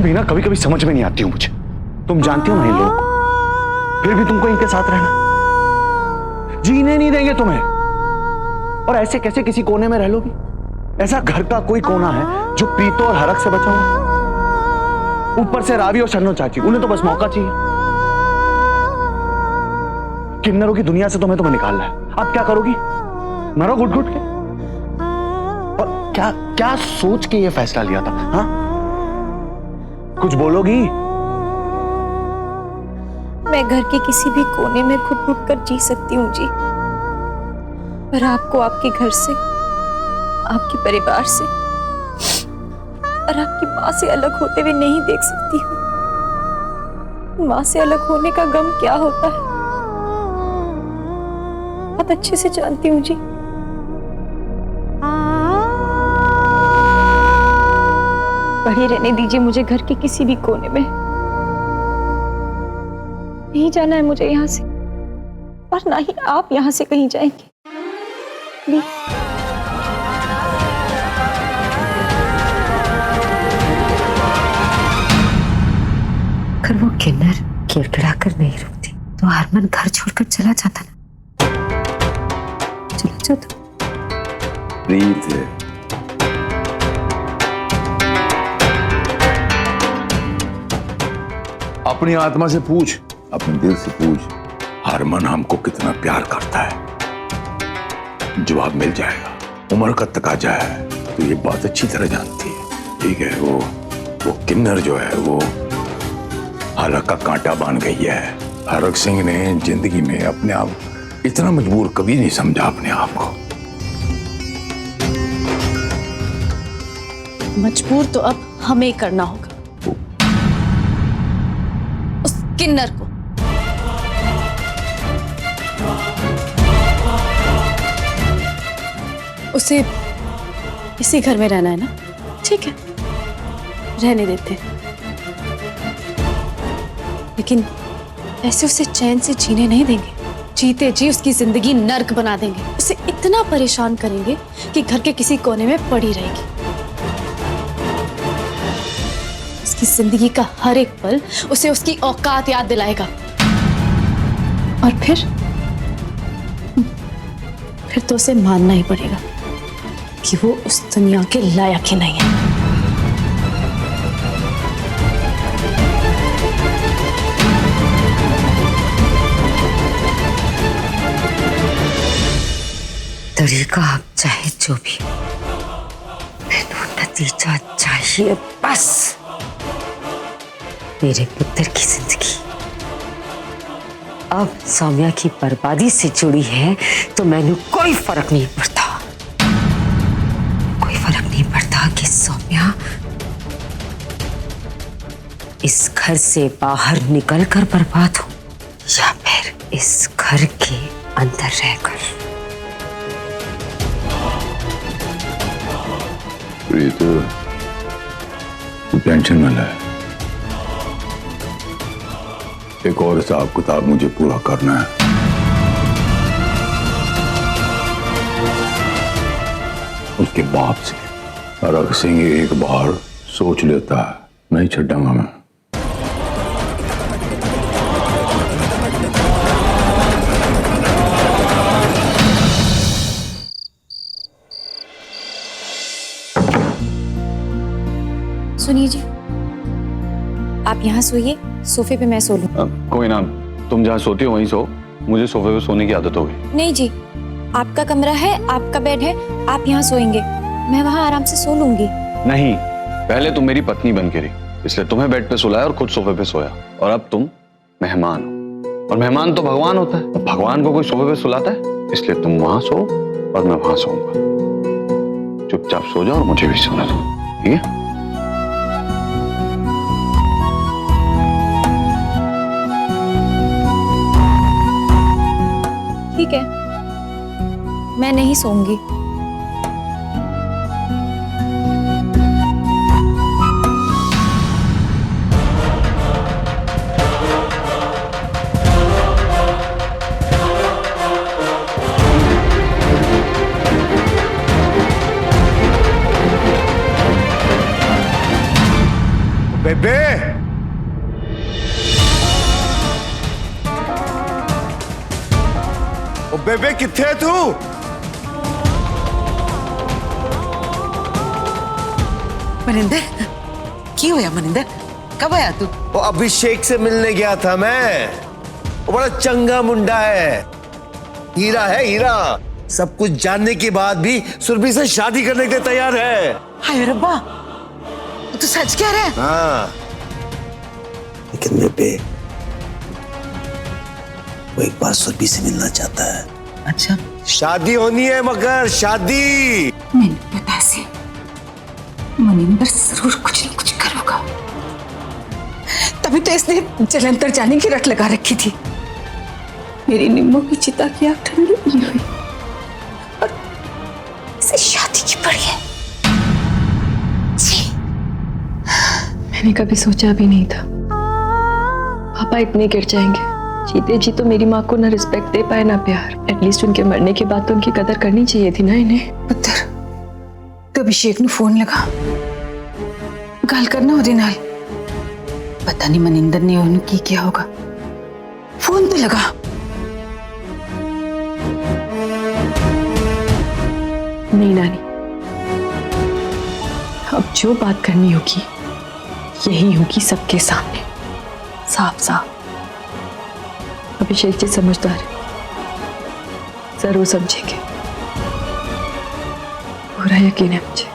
भी ना कभी कभी समझ में नहीं आती हूँ मुझे। तुम जानती हो ना इन लोग, फिर भी तुमको इनके साथ रहना, जीने नहीं देंगे तुम्हें। और ऐसे कैसे किसी कोने में रह लोगी? ऐसा घर का कोई कोना है जो प्रीतो और हरक से बचा हुआ? ऊपर से रावी और शन्नो चाची, उन्हें तो बस मौका चाहिए। किन्नरों की दुनिया से तुम्हें निकालना है। अब क्या करोगी? मरो घुट घुट के? और क्या क्या सोच के ये फैसला लिया था? हाँ, कुछ बोलोगी? मैं घर के किसी भी कोने में घुट घुट कर जी सकती हूँ जी, पर आपको आपके घर से, आपके परिवार से और आपकी माँ से अलग होते हुए नहीं देख सकती हूँ। माँ से अलग होने का गम क्या होता है बहुत अच्छे से जानती हूँ जी। पड़ी रहने दीजिए मुझे घर के किसी भी कोने में। नहीं जाना है मुझे यहाँ से, और ना ही आप यहाँ से कहीं जाएंगे। प्लीज। अगर वो किन्नर किड़किड़ा कर नहीं रुकती तो हरमन घर छोड़कर चला जाता ना। चला जाता। प्रीत, अपनी आत्मा से पूछ, अपने दिल से पूछ, हरमन हमको कितना प्यार करता है। जवाब मिल जाएगा। उम्र का तकाजा है तो ये बात अच्छी तरह जानती है। ठीक है, वो किन्नर जो है वो हरक का कांटा बांध गई है। हरक सिंह ने जिंदगी में अपने आप इतना मजबूर कभी नहीं समझा अपने आप को। मजबूर तो अब हमें करना होगा उस किन्नर को। उसे इसी घर में रहना है ना? ठीक है, रहने देते हैं, लेकिन ऐसे उसे चैन से जीने नहीं देंगे। जीते जी उसकी जिंदगी नर्क बना देंगे। उसे इतना परेशान करेंगे कि घर के किसी कोने में पड़ी रहेगी। उसकी जिंदगी का हर एक पल उसे उसकी औकात याद दिलाएगा। और फिर तो उसे मानना ही पड़ेगा कि वो उस दुनिया के लायक ही नहीं है। तरीका आप चाहे जो भी, नतीजा चाहिए बस। मेरे पुत्र की जिंदगी अब सौम्या की बर्बादी से जुड़ी है तो मैंने कोई फर्क नहीं पड़ता। कोई फर्क नहीं पड़ता कि सौम्या इस घर से बाहर निकलकर बर्बाद हो या फिर इस घर के अंदर रहकर। प्रीत, तू टेंशन न ले। एक और हिसाब किताब मुझे पूरा करना है। उसके बाप से हरक सिंह एक बार सोच लेता है, नहीं छड्डांगा मैं। सुनिए जी, आप यहाँ सोइए, सोफे पे मैं सो लूं। कोई ना, तुम जहाँ सोती हो वहीं सो। मुझे सोफे पे सोने की आदत हो गई। नहीं जी, आपका कमरा है, आपका बेड है, आप यहाँ सोएंगे, मैं वहाँ आराम से सो लूंगी। नहीं, पहले तुम मेरी पत्नी बन के रही, इसलिए तुम्हें बेड पे सुलाया और खुद सोफे पे सोया। और अब तुम मेहमान हो, और मेहमान तो भगवान होता है। भगवान को कोई सोफे पे सुलाता है, इसलिए तुम वहां सो और मैं वहां सोऊंगा। चुपचाप सो जाओ और मुझे भी सोने दो, ठीक है? ठीक है, मैं नहीं सोऊंगी। बेबे, ओ बेबे किथे तू? मनिंदर की होया मनिंदर? कब आया तू? वो अभिषेक से मिलने गया था मैं। वो बड़ा चंगा मुंडा है, हीरा है हीरा। सब कुछ जानने के बाद भी सुरभि से शादी करने के लिए तैयार है। हाय रब्बा, तू सच कह रहा है? हाँ, लेकिन बेबे वो एक बार सुरभि से मिलना चाहता है। अच्छा, शादी होनी है मगर शादी। मैंने पता से मनिंदर जरूर कुछ न कुछ करूंगा, तभी तो इसने जलंधर जाने की रट लगा रखी थी। मेरी निम्मो की चिता की आग ठंडी नहीं हुई और इसे शादी की पड़ी है। मैंने कभी सोचा भी नहीं था पापा इतने गिर जाएंगे। जीते जी तो मेरी माँ को ना रिस्पेक्ट दे पाए ना प्यार। एटलीस्ट उनके मरने के बाद तो उनकी कदर करनी चाहिए थी ना इन्हें। पुत्र, तो अभिषेक नु फोन लगा गल करना ਉਹਦੇ ਨਾਲ। पता नहीं मनिंदर ने उनकी क्या होगा। फोन पे लगा। नहीं नानी, अब जो बात करनी होगी यही होगी सबके सामने, साफ साफ। अभिषेक जी समझदार है, जरूर समझेंगे, पूरा यकीन है मुझे।